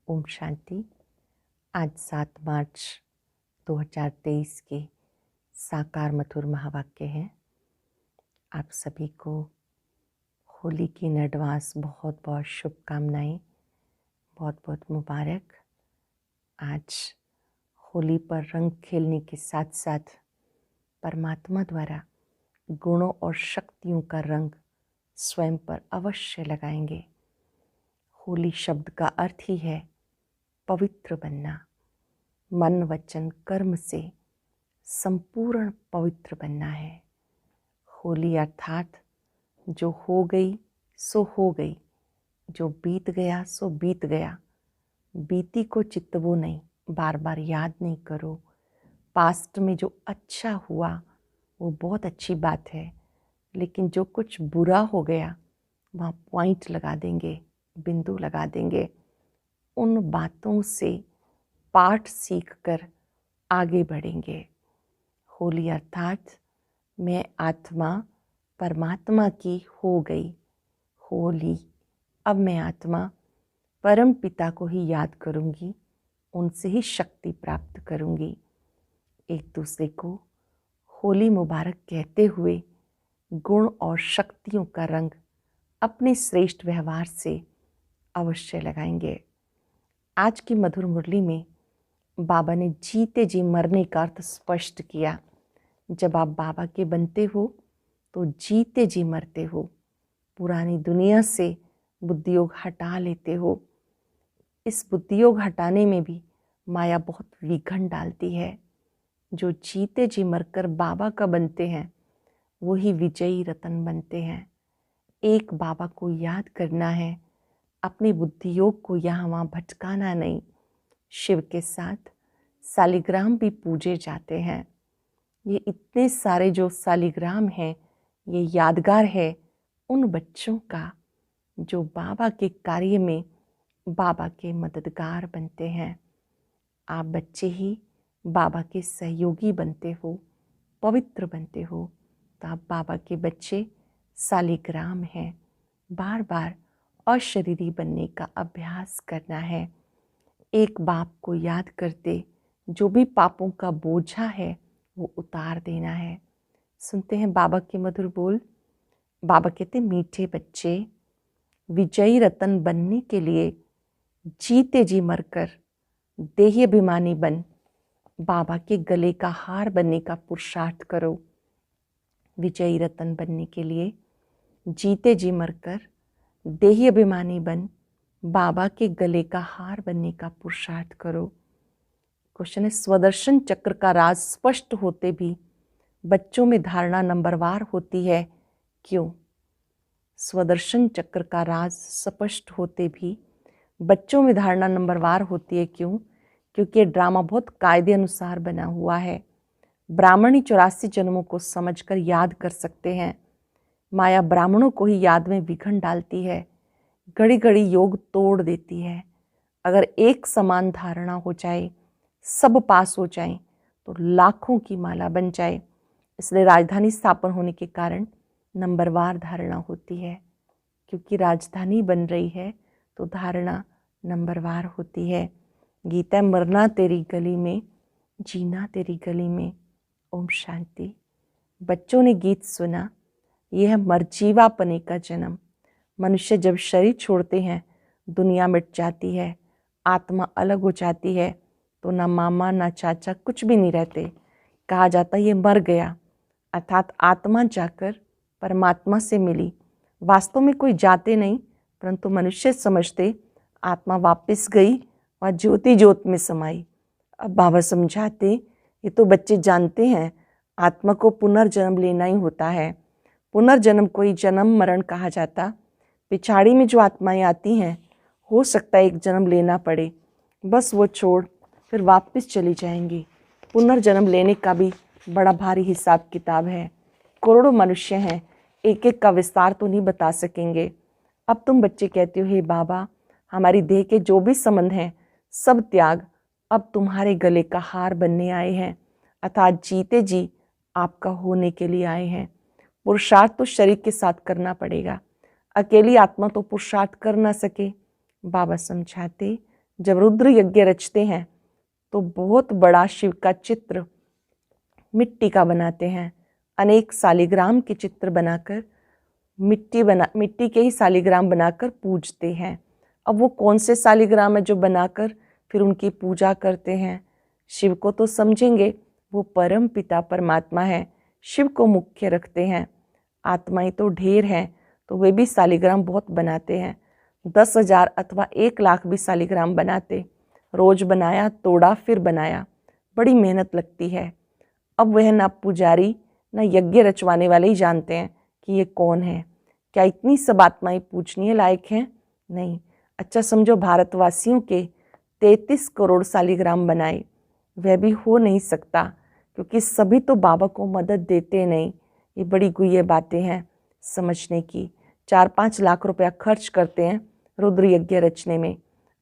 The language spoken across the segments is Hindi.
ओम शांति। आज 7 मार्च 2023 के साकार मधुर महावाक्य हैं। आप सभी को होली की इन एडवांस बहुत बहुत शुभकामनाएं, बहुत बहुत मुबारक। आज होली पर रंग खेलने के साथ साथ परमात्मा द्वारा गुणों और शक्तियों का रंग स्वयं पर अवश्य लगाएंगे। होली शब्द का अर्थ ही है पवित्र बनना, मन वचन कर्म से संपूर्ण पवित्र बनना है। होली अर्थात जो हो गई सो हो गई, जो बीत गया सो बीत गया। बीती को चितवो नहीं, बार बार याद नहीं करो। पास्ट में जो अच्छा हुआ वो बहुत अच्छी बात है, लेकिन जो कुछ बुरा हो गया वहाँ पॉइंट लगा देंगे, बिंदु लगा देंगे। उन बातों से पाठ सीखकर आगे बढ़ेंगे। होली अर्थात मैं आत्मा परमात्मा की हो गई। होली अब मैं आत्मा परम पिता को ही याद करूंगी, उनसे ही शक्ति प्राप्त करूंगी। एक दूसरे को होली मुबारक कहते हुए गुण और शक्तियों का रंग अपने श्रेष्ठ व्यवहार से अवश्य लगाएंगे। आज की मधुर मुरली में बाबा ने जीते जी मरने का अर्थ स्पष्ट किया। जब आप बाबा के बनते हो तो जीते जी मरते हो, पुरानी दुनिया से बुद्धियोग हटा लेते हो। इस बुद्धियोग हटाने में भी माया बहुत विघन डालती है। जो जीते जी मरकर बाबा का बनते हैं वही विजयी रतन बनते हैं। एक बाबा को याद करना है, अपनी बुद्धियोग को यहाँ वहाँ भटकाना नहीं। शिव के साथ सालिग्राम भी पूजे जाते हैं। ये इतने सारे जो सालिग्राम हैं ये यादगार है उन बच्चों का जो बाबा के कार्य में बाबा के मददगार बनते हैं। आप बच्चे ही बाबा के सहयोगी बनते हो, पवित्र बनते हो, तो आप बाबा के बच्चे सालिग्राम हैं। बार बार अशरीरी बनने का अभ्यास करना है। एक बाप को याद करते जो भी पापों का बोझा है वो उतार देना है। सुनते हैं बाबा के मधुर बोल। बाबा कहते मीठे बच्चे, विजयी रतन बनने के लिए जीते जी मरकर देही अभिमानी बन बाबा के गले का हार बनने का पुरुषार्थ करो। विजयी रतन बनने के लिए जीते जी मरकर देही अभिमानी बन बाबा के गले का हार बनने का पुरुषार्थ करो। क्वेश्चन है, स्वदर्शन चक्र का राज स्पष्ट होते भी बच्चों में धारणा नंबरवार होती है, क्यों? स्वदर्शन चक्र का राज स्पष्ट होते भी बच्चों में धारणा नंबरवार होती है, क्यों? क्योंकि ये ड्रामा बहुत कायदे अनुसार बना हुआ है। ब्राह्मणी 84 जन्मों को समझकर याद कर सकते हैं। माया ब्राह्मणों को ही याद में विघन डालती है, घड़ी घड़ी योग तोड़ देती है। अगर एक समान धारणा हो जाए, सब पास हो जाए तो लाखों की माला बन जाए। इसलिए राजधानी स्थापन होने के कारण नंबरवार धारणा होती है, क्योंकि राजधानी बन रही है तो धारणा नंबरवार होती है। गीता मरना तेरी गली में, जीना तेरी गली में। ओम शांति। बच्चों ने गीत सुना, यह है मरजीवापने का जन्म। मनुष्य जब शरीर छोड़ते हैं दुनिया मिट जाती है, आत्मा अलग हो जाती है, तो ना मामा ना चाचा कुछ भी नहीं रहते। कहा जाता ये मर गया, अर्थात आत्मा जाकर परमात्मा से मिली। वास्तव में कोई जाते नहीं, परंतु मनुष्य समझते आत्मा वापस गई और ज्योति ज्योत में समाई। अब बाबा समझाते ये तो बच्चे जानते हैं आत्मा को पुनर्जन्म लेना ही होता है। पुनर्जन्म को ही जन्म मरण कहा जाता। पिछाड़ी में जो आत्माएं आती हैं हो सकता है एक जन्म लेना पड़े, बस वो छोड़ फिर वापस चली जाएंगी। पुनर्जन्म लेने का भी बड़ा भारी हिसाब किताब है। करोड़ों मनुष्य हैं, एक एक का विस्तार तो नहीं बता सकेंगे। अब तुम बच्चे कहते हो, हे बाबा हमारी देह के जो भी संबंध हैं सब त्याग, अब तुम्हारे गले का हार बनने आए हैं, अर्थात जीते जी आपका होने के लिए आए हैं। पुरुषार्थ तो शरीर के साथ करना पड़ेगा, अकेली आत्मा तो पुरुषार्थ कर ना सके। बाबा समझाते जब रुद्र यज्ञ रचते हैं तो बहुत बड़ा शिव का चित्र मिट्टी का बनाते हैं। अनेक शालिग्राम के चित्र बनाकर मिट्टी के ही शालिग्राम बनाकर पूजते हैं। अब वो कौन से शालिग्राम है जो बनाकर फिर उनकी पूजा करते हैं? शिव को तो समझेंगे, वो परम पिता परमात्मा है, शिव को मुख्य रखते हैं। आत्माएं तो ढेर हैं, तो वे भी शालिग्राम बहुत बनाते हैं। 10,000 अथवा 1,00,000 भी शालिग्राम बनाते। रोज बनाया, तोड़ा, फिर बनाया, बड़ी मेहनत लगती है। अब वह ना पुजारी ना यज्ञ रचवाने वाले ही जानते हैं कि ये कौन है। क्या इतनी सब आत्माएं पूजनीय लायक हैं? नहीं। अच्छा समझो भारतवासियों के 33 करोड़ शालिग्राम बनाए, वह भी हो नहीं सकता, क्योंकि सभी तो बाबा को मदद देते नहीं। ये बड़ी गुह्य बातें हैं समझने की। 4-5 लाख रुपया खर्च करते हैं रुद्र यज्ञ रचने में।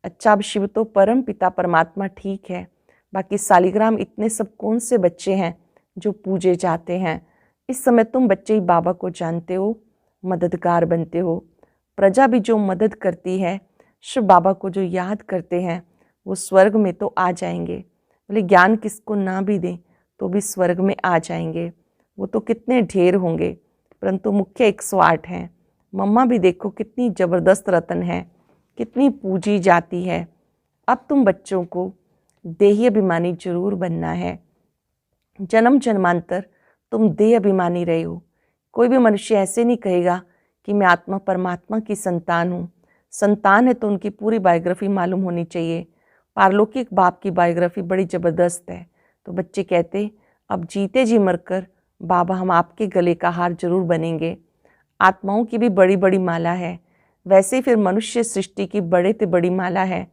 अच्छा, अब शिव तो परम पिता परमात्मा ठीक है, बाकी शालिग्राम इतने सब कौन से बच्चे हैं जो पूजे जाते हैं? इस समय तुम बच्चे ही बाबा को जानते हो, मददगार बनते हो। प्रजा भी जो मदद करती है, शिव बाबा को जो याद करते हैं, वो स्वर्ग में तो आ जाएंगे। बोले ज्ञान किसको ना भी दें तो भी स्वर्ग में आ जाएंगे। वो तो कितने ढेर होंगे, परंतु मुख्य 108 हैं। मम्मा भी देखो कितनी जबरदस्त रतन है, कितनी पूजी जाती है। अब तुम बच्चों को देही अभिमानी जरूर बनना है। जन्म जन्मांतर तुम देह अभिमानी रहे हो। कोई भी मनुष्य ऐसे नहीं कहेगा कि मैं आत्मा परमात्मा की संतान हूँ। संतान है तो उनकी पूरी बायोग्राफी मालूम होनी चाहिए। पारलौकिक बाप की बायोग्राफी बड़ी ज़बरदस्त है। तो बच्चे कहते अब जीते जी मरकर बाबा हम आपके गले का हार जरूर बनेंगे। आत्माओं की भी बड़ी बड़ी माला है, वैसे ही फिर मनुष्य सृष्टि की बड़े से बड़ी माला है।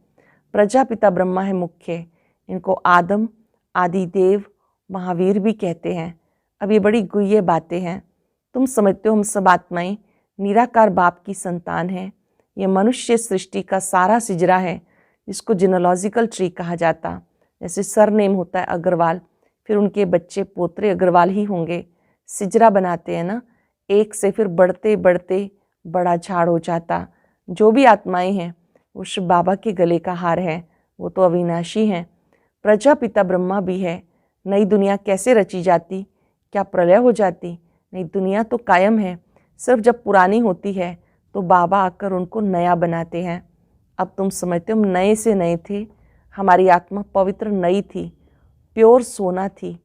प्रजापिता ब्रह्मा है मुख्य, इनको आदम, आदिदेव, महावीर भी कहते हैं। अब ये बड़ी गुह्य बातें हैं। तुम समझते हो हम सब आत्माएं निराकार बाप की संतान हैं। ये मनुष्य सृष्टि का सारा सिजरा है, जिसको जिनोलॉजिकल ट्री कहा जाता। जैसे सरनेम होता है अग्रवाल, फिर उनके बच्चे पोतरे अग्रवाल ही होंगे। सिजरा बनाते हैं ना, एक से फिर बढ़ते बढ़ते बड़ा झाड़ हो जाता। जो भी आत्माएं हैं वो शिव बाबा के गले का हार है, वो तो अविनाशी हैं। प्रजापिता ब्रह्मा भी है। नई दुनिया कैसे रची जाती? क्या प्रलय हो जाती? नई दुनिया तो कायम है, सिर्फ जब पुरानी होती है तो बाबा आकर उनको नया बनाते हैं। अब तुम समझते हो हम नए से नए थे। हमारी आत्मा पवित्र नई थी, प्योर सोना थी।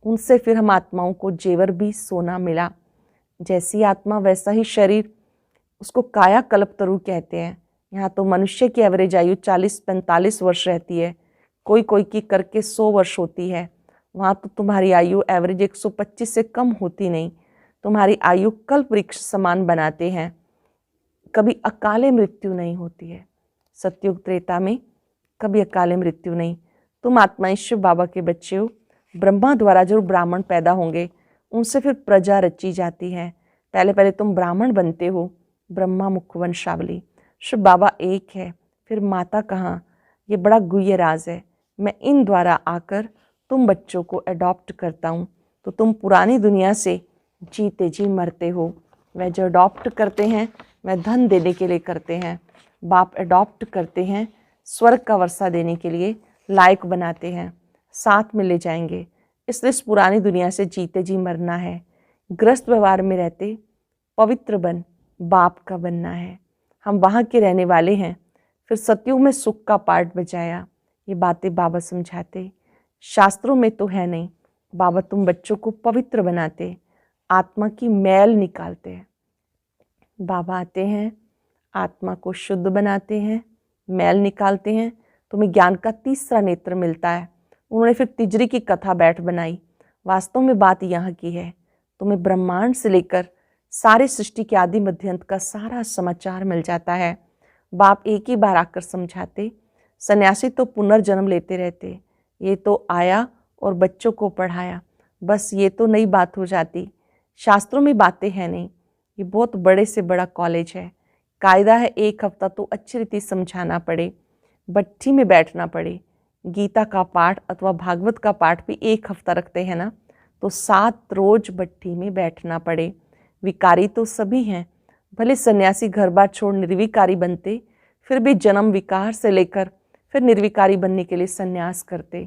उनसे फिर हम आत्माओं को जेवर भी सोना मिला। जैसी आत्मा वैसा ही शरीर, उसको काया कल्पतरु कहते हैं। यहाँ तो मनुष्य की एवरेज आयु 40-45 वर्ष रहती है, कोई कोई की करके 100 वर्ष होती है। वहाँ तो तुम्हारी आयु एवरेज 125 से कम होती नहीं। तुम्हारी आयु कल्प वृक्ष समान बनाते हैं, कभी अकाले मृत्यु नहीं होती है। सतयुग त्रेता में कभी अकाले मृत्यु नहीं। तुम आत्माएं शिव बाबा के बच्चे हो। ब्रह्मा द्वारा जो ब्राह्मण पैदा होंगे उनसे फिर प्रजा रची जाती है। पहले पहले तुम ब्राह्मण बनते हो, ब्रह्मा मुख वंशावली। शिव बाबा एक है, फिर माता कहाँ? ये बड़ा गुह्य राज है। मैं इन द्वारा आकर तुम बच्चों को अडॉप्ट करता हूँ, तो तुम पुरानी दुनिया से जीते जी मरते हो। वह जो अडॉप्ट करते हैं वह धन देने के लिए करते हैं। बाप अडॉप्ट करते हैं स्वर्ग का वर्षा देने के लिए, लायक बनाते हैं, साथ में ले जाएंगे। इसलिए इस पुरानी दुनिया से जीते जी मरना है। ग्रस्त व्यवहार में रहते पवित्र बन बाप का बनना है। हम वहाँ के रहने वाले हैं। फिर सतयुग में सुख का पाठ बजाया। ये बातें बाबा समझाते, शास्त्रों में तो है नहीं। बाबा तुम बच्चों को पवित्र बनाते, आत्मा की मैल निकालते हैं। बाबा आते हैं, आत्मा को शुद्ध बनाते हैं, मैल निकालते हैं, तुम्हें ज्ञान का तीसरा नेत्र मिलता है। उन्होंने फिर तिजरी की कथा बैठ बनाई। वास्तव में बात यहाँ की है, तुम्हें ब्रह्मांड से लेकर सारे सृष्टि के आदि मध्यंत का सारा समाचार मिल जाता है। बाप एक ही बार आकर समझाते। सन्यासी तो पुनर्जन्म लेते रहते, ये तो आया और बच्चों को पढ़ाया, बस ये तो नई बात हो जाती। शास्त्रों में बातें हैं नहीं। ये बहुत बड़े से बड़ा कॉलेज है। कायदा है 1 हफ्ता तो अच्छी रीति समझाना पड़े, भट्ठी में बैठना पड़े। गीता का पाठ अथवा भागवत का पाठ भी 1 हफ्ता रखते हैं ना, तो 7 रोज भट्ठी में बैठना पड़े। विकारी तो सभी हैं, भले सन्यासी घर बार छोड़ निर्विकारी बनते, फिर भी जन्म विकार से लेकर फिर निर्विकारी बनने के लिए संन्यास करते।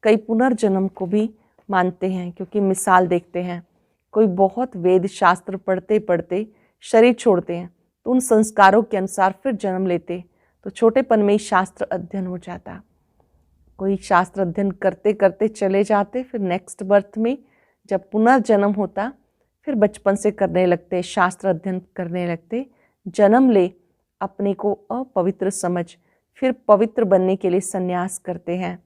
कई पुनर्जन्म को भी मानते हैं क्योंकि मिसाल देखते हैं। कोई बहुत वेद शास्त्र पढ़ते पढ़ते शरीर छोड़ते हैं तो उन संस्कारों के अनुसार फिर जन्म लेते, तो छोटेपन में ही शास्त्र अध्ययन हो जाता। कोई शास्त्र अध्ययन करते करते चले जाते, फिर नेक्स्ट बर्थ में जब पुनर्जन्म होता फिर बचपन से करने लगते, शास्त्र अध्ययन करने लगते, जन्म ले, अपने को अपवित्र समझ फिर पवित्र बनने के लिए संन्यास करते हैं।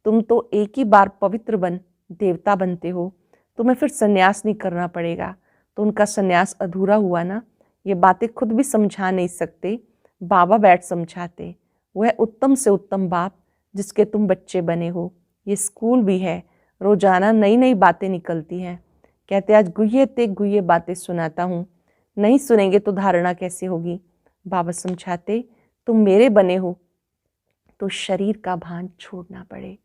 तुम तो एक ही बार पवित्र बन देवता बनते हो, तुम्हें फिर संन्यास नहीं करना पड़ेगा। तो उनका संन्यास अधूरा हुआ ना। ये बातें खुद भी समझा नहीं सकते, बाबा बैठ समझाते। वह उत्तम से उत्तम बाप जिसके तुम बच्चे बने हो। ये स्कूल भी है, रोजाना नई नई बातें निकलती हैं। कहते आज गुह्य ते गुह्य बातें सुनाता हूँ, नहीं सुनेंगे तो धारणा कैसे होगी। बाबा समझाते तुम मेरे बने हो तो शरीर का भान छोड़ना पड़े।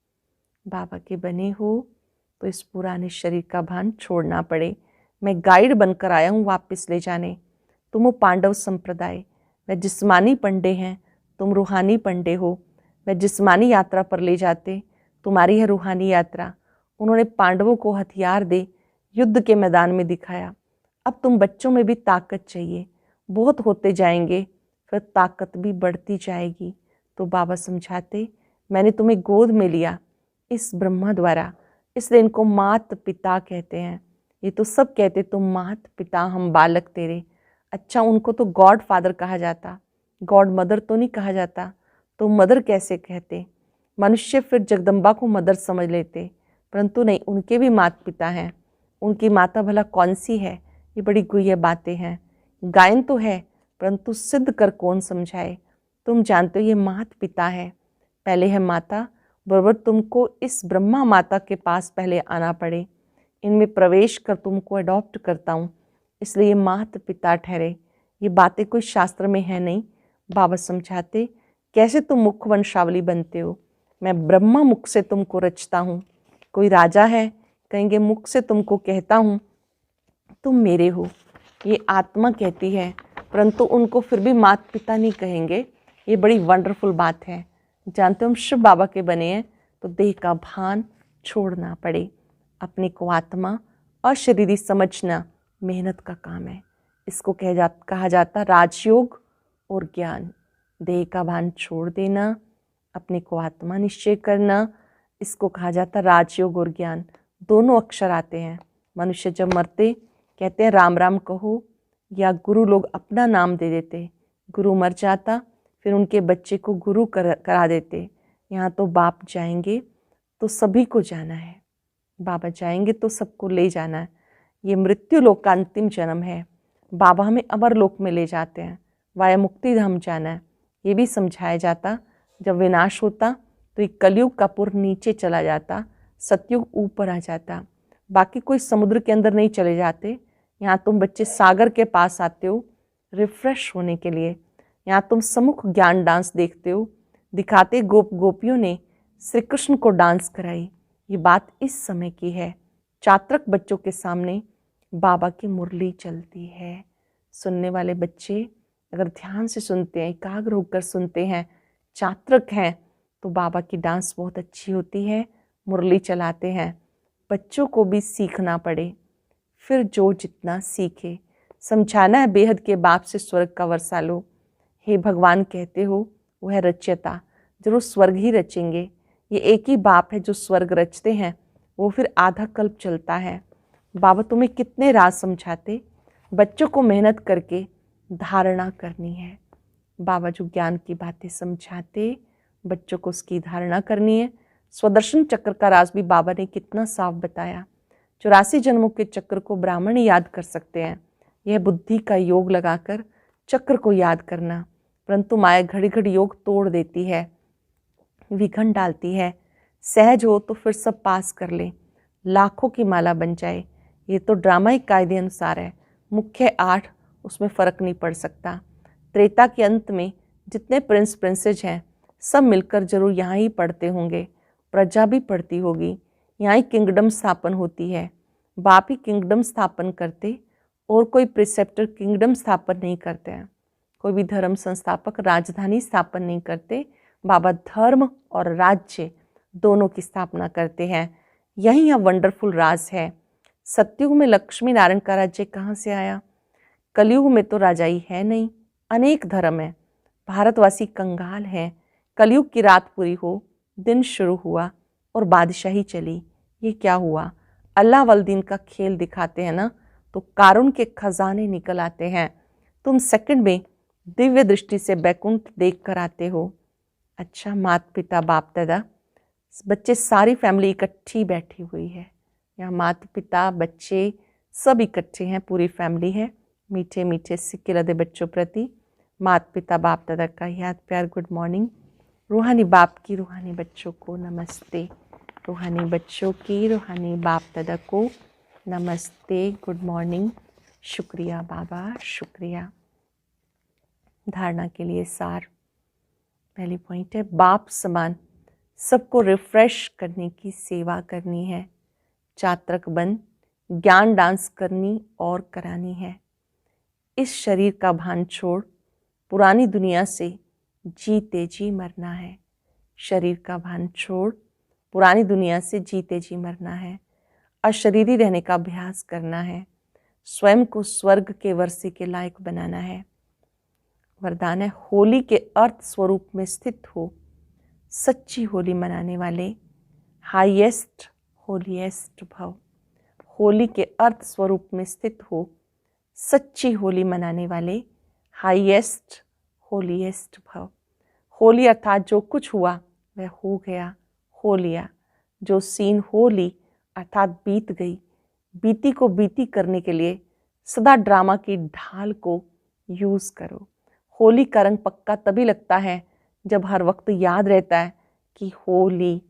बाबा के बने हो तो इस पुराने शरीर का भान छोड़ना पड़े। मैं गाइड बनकर आया हूँ वापस ले जाने। तुम हो पांडव संप्रदाय, वह जिस्मानी पंडे हैं, तुम रूहानी पंडे हो। वह जिस्मानी यात्रा पर ले जाते, तुम्हारी है रूहानी यात्रा। उन्होंने पांडवों को हथियार दे युद्ध के मैदान में दिखाया। अब तुम बच्चों में भी ताकत चाहिए, बहुत होते जाएंगे फिर ताकत भी बढ़ती जाएगी। तो बाबा समझाते मैंने तुम्हें गोद में लिया इस ब्रह्मा द्वारा, इसलिए इनको मात पिता कहते हैं। ये तो सब कहते तुम मात पिता, हम बालक तेरे। अच्छा, उनको तो गॉड फादर कहा जाता, गॉड मदर तो नहीं कहा जाता। तो मदर कैसे कहते? मनुष्य फिर जगदम्बा को मदर समझ लेते, परंतु नहीं, उनके भी माता पिता हैं। उनकी माता भला कौन सी है? ये बड़ी गुह्य बातें हैं। गायन तो है परंतु सिद्ध कर कौन समझाए। तुम जानते हो ये माता पिता है, पहले है माता, बराबर तुमको इस ब्रह्मा माता के पास पहले आना पड़े। इनमें प्रवेश कर तुमको अडॉप्ट करता हूँ, इसलिए ये माता पिता ठहरे। ये बातें कोई शास्त्र में है नहीं। बाबा समझाते कैसे तुम मुख वंशावली बनते हो। मैं ब्रह्मा मुख से तुमको रचता हूँ। कोई राजा है, कहेंगे मुख से तुमको कहता हूँ तुम मेरे हो। ये आत्मा कहती है, परंतु उनको फिर भी माता पिता नहीं कहेंगे। ये बड़ी वंडरफुल बात है। जानते हो हम शिव बाबा के बने हैं तो देह का भान छोड़ना पड़े। अपने को आत्मा और शरीरी समझना मेहनत का काम है। इसको कहा जाता राजयोग और ज्ञान। देह का भान छोड़ देना, अपने को आत्मा निश्चय करना, इसको कहा जाता राजयोग और ज्ञान। दोनों अक्षर आते हैं। मनुष्य जब मरते कहते हैं राम राम कहो, या गुरु लोग अपना नाम दे देते। गुरु मर जाता फिर उनके बच्चे को गुरु करा देते। यहाँ तो बाप जाएंगे तो सभी को जाना है, बाबा जाएंगे तो सबको ले जाना है। ये मृत्यु लोक का अंतिम जन्म है। बाबा हमें अमर लोक में ले जाते हैं, वाया मुक्ति धाम जाना है। ये भी समझाया जाता जब विनाश होता तो एक कलयुग का पुर नीचे चला जाता, सतयुग ऊपर आ जाता। बाकी कोई समुद्र के अंदर नहीं चले जाते। यहाँ तुम बच्चे सागर के पास आते हो रिफ्रेश होने के लिए। यहाँ तुम सम्मुख ज्ञान डांस देखते हो, दिखाते गोपियों ने श्री कृष्ण को डांस कराई। ये बात इस समय की है। चात्रक बच्चों के सामने बाबा की मुरली चलती है। सुनने वाले बच्चे अगर ध्यान से सुनते हैं, एकाग्र होकर सुनते हैं, चात्रक हैं, तो बाबा की डांस बहुत अच्छी होती है। मुरली चलाते हैं। बच्चों को भी सीखना पड़े, फिर जो जितना सीखे। समझाना है बेहद के बाप से स्वर्ग का वर्षा लो। हे भगवान कहते हो वह रचयता, जरूर स्वर्ग ही रचेंगे। ये एक ही बाप है जो स्वर्ग रचते हैं, वो फिर आधा कल्प चलता है। बाबा तुम्हें कितने राज समझाते। बच्चों को मेहनत करके धारणा करनी है। बाबा जो ज्ञान की बातें समझाते, बच्चों को उसकी धारणा करनी है। स्वदर्शन चक्र का राज भी बाबा ने कितना साफ बताया। 84 जन्मों के चक्र को ब्राह्मण याद कर सकते हैं। यह बुद्धि का योग लगाकर चक्र को याद करना, परंतु माया घड़ी घड़ी योग तोड़ देती है, विघन डालती है। सहज हो तो फिर सब पास कर ले, लाखों की माला बन जाए। ये तो ड्रामा ही कायदे अनुसार है। मुख्य 8, उसमें फर्क नहीं पड़ सकता। त्रेता के अंत में जितने प्रिंस प्रिंसेज हैं सब मिलकर जरूर यहाँ ही पढ़ते होंगे। प्रजा भी पढ़ती होगी, यहाँ ही किंगडम स्थापन होती है। बाप ही किंगडम स्थापन करते और कोई प्रिसेप्टर किंगडम स्थापन नहीं करते हैं। कोई भी धर्म संस्थापक राजधानी स्थापन नहीं करते, बाबा धर्म और राज्य दोनों की स्थापना करते हैं। यही यह वंडरफुल राज है। सतयुग में लक्ष्मी नारायण का राज्य कहाँ से आया? कलयुग में तो राजाई है नहीं, अनेक धर्म है, भारतवासी कंगाल हैं। कलयुग की रात पूरी हो, दिन शुरू हुआ और बादशाही चली। ये क्या हुआ? अल्लाह वल दिन का खेल दिखाते हैं ना, तो कारुण के खजाने निकल आते हैं। तुम सेकंड में दिव्य दृष्टि से बैकुंठ देख कर आते हो। अच्छा, माता पिता बाप दादा बच्चे सारी फैमिली इकट्ठी बैठी हुई है। यहाँ माता पिता बच्चे सब इकट्ठे हैं, पूरी फैमिली है। मीठे मीठे सिक्के लदे बच्चों प्रति माता पिता बाप दादा का याद प्यार गुड मॉर्निंग। रूहानी बाप की रूहानी बच्चों को नमस्ते। रूहानी बच्चों की रूहानी बाप दादा को नमस्ते, गुड मॉर्निंग। शुक्रिया बाबा, शुक्रिया। धारणा के लिए सार। पहली पॉइंट है, बाप समान सबको रिफ्रेश करने की सेवा करनी है। चात्रक बन ज्ञान डांस करनी और करानी है। इस शरीर का भान छोड़ पुरानी दुनिया से जीते जी मरना है। शरीर का भान छोड़ पुरानी दुनिया से जीते जी मरना है। अशरीरी रहने का अभ्यास करना है। स्वयं को स्वर्ग के वर्षे के लायक बनाना है। वरदान है, होली के अर्थ स्वरूप में स्थित हो। सच्ची होली मनाने वाले हाईएस्ट होलीएस्ट भव। होली के अर्थ स्वरूप में स्थित हो। सच्ची होली मनाने वाले हाईएस्ट होलीएस्ट भव। होली अर्थात जो कुछ हुआ वह हो गया, हो लिया। जो सीन हो ली अर्थात बीत गई। बीती को बीती करने के लिए सदा ड्रामा की ढाल को यूज करो। होली का रंग पक्का तभी लगता है जब हर वक्त याद रहता है कि होली,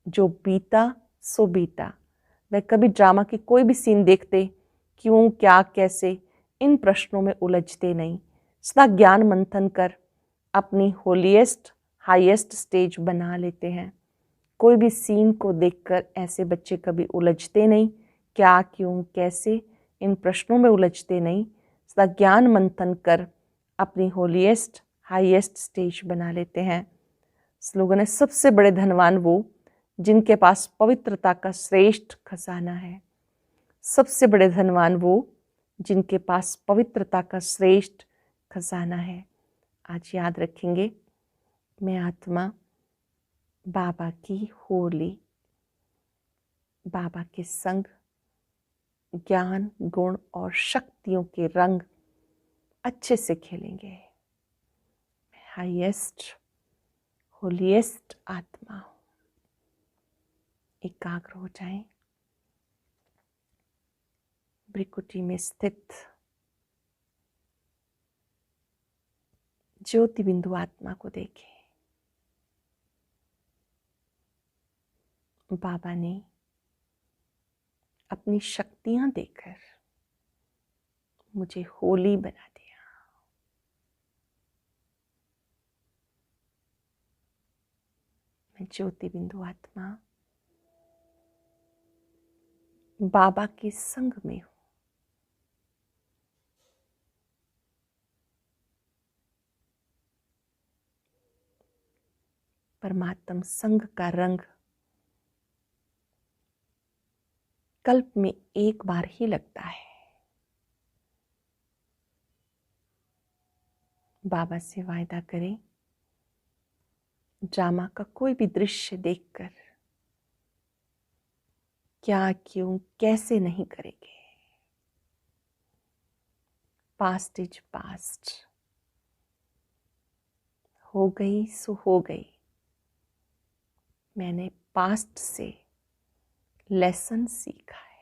जो बीता सो बीता। वह कभी ड्रामा की कोई भी सीन देखते, क्यों, क्या, कैसे, इन प्रश्नों में उलझते नहीं। सदा ज्ञान मंथन कर अपनी होलीएस्ट हाईएस्ट स्टेज बना लेते हैं। कोई भी सीन को देखकर ऐसे बच्चे कभी उलझते नहीं, क्या, क्यों, कैसे, इन प्रश्नों में उलझते नहीं। सदा ज्ञान मंथन कर अपनी होलीएस्ट हाईएस्ट स्टेज बना लेते हैं। स्लोगन है, सबसे बड़े धनवान वो जिनके पास पवित्रता का श्रेष्ठ खजाना है। सबसे बड़े धनवान वो जिनके पास पवित्रता का श्रेष्ठ खजाना है। आज याद रखेंगे, मैं आत्मा बाबा की होली, बाबा के संग ज्ञान, गुण और शक्तियों के रंग अच्छे से खेलेंगे। हाईएस्ट होलीएस्ट आत्मा। एकाग्र हो जाएं। भ्रिकुटी में स्थित ज्योति बिंदु आत्मा को देखें। बाबा ने अपनी शक्तियां देकर मुझे होली बना दिया। मैं ज्योति बिंदु आत्मा बाबा के संग में हूं। परमात्म संग का रंग कल्प में एक बार ही लगता है। बाबा से वायदा करें, ड्रामा का कोई भी दृश्य देखकर क्या, क्यों, कैसे नहीं करेंगे। पास्ट इज पास्ट, हो गई सो हो गई। मैंने पास्ट से लेसन सीखा है।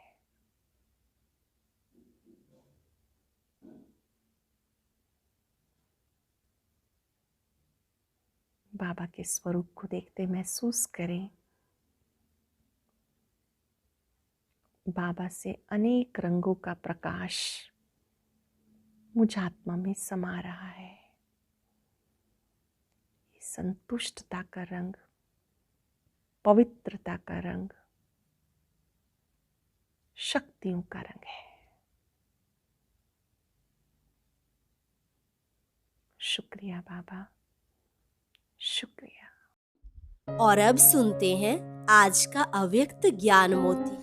बाबा के स्वरूप को देखते महसूस करें, बाबा से अनेक रंगों का प्रकाश मुझ आत्मा में समा रहा है। संतुष्टता का रंग, पवित्रता का रंग, शक्तियों का रंग है। शुक्रिया बाबा, शुक्रिया। और अब सुनते हैं आज का अव्यक्त ज्ञान मोती।